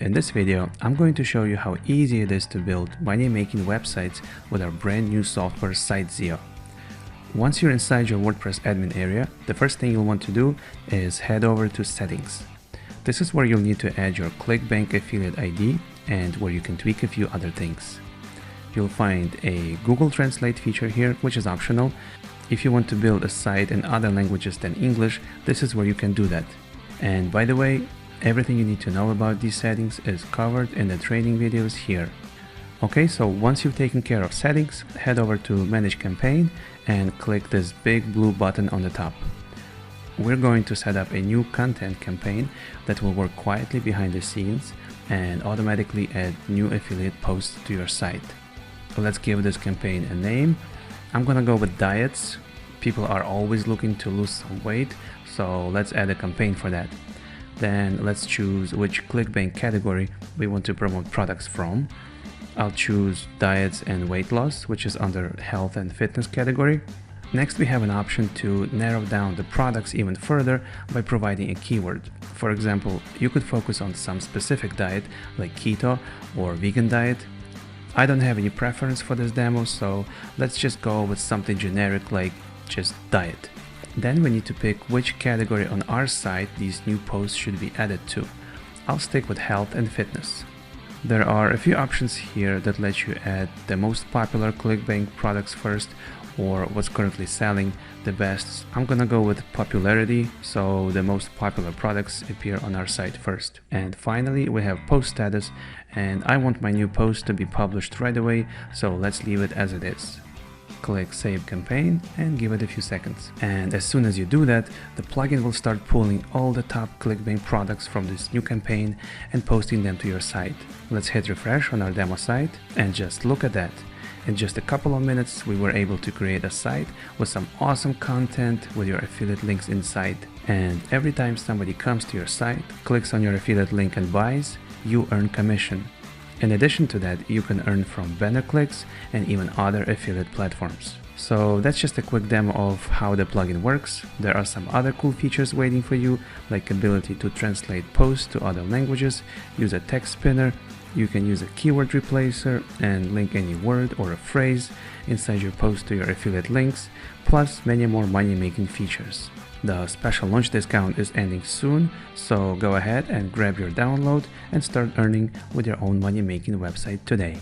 In this video, I'm going to show you how easy it is to build money-making websites with our brand new software SiteZio. Once you're inside your WordPress admin area, the first thing you'll want to do is head over to Settings. This is where you'll need to add your ClickBank affiliate ID and where you can tweak a few other things. You'll find a Google Translate feature here, which is optional. If you want to build a site in other languages than English, this is where you can do that. And by the way, everything you need to know about these settings is covered in the training videos here. Okay, so once you've taken care of settings, head over to Manage Campaign and click this big blue button on the top. We're going to set up a new content campaign that will work quietly behind the scenes and automatically add new affiliate posts to your site. So let's give this campaign a name. I'm gonna go with diets. People are always looking to lose some weight, so let's add a campaign for that. Then let's choose which ClickBank category we want to promote products from. I'll choose diets and weight loss, which is under health and fitness category. Next, we have an option to narrow down the products even further by providing a keyword. For example, you could focus on some specific diet like keto or vegan diet. I don't have any preference for this demo, so let's just go with something generic like just diet. Then we need to pick which category on our site these new posts should be added to. I'll stick with health and fitness. There are a few options here that let you add the most popular ClickBank products first or what's currently selling the best. I'm gonna go with popularity, so the most popular products appear on our site first. And finally, we have post status, and I want my new post to be published right away, so let's leave it as it is. Click Save Campaign and give it a few seconds. And as soon as you do that, the plugin will start pulling all the top ClickBank products from this new campaign and posting them to your site. Let's hit refresh on our demo site and just look at that. In just a couple of minutes, we were able to create a site with some awesome content with your affiliate links inside. And every time somebody comes to your site, clicks on your affiliate link and buys, you earn commission. In addition to that, you can earn from banner clicks and even other affiliate platforms. So that's just a quick demo of how the plugin works. There are some other cool features waiting for you, like ability to translate posts to other languages, use a text spinner, you can use a keyword replacer and link any word or a phrase inside your post to your affiliate links, plus many more money-making features. The special launch discount is ending soon, so go ahead and grab your download and start earning with your own money-making website today.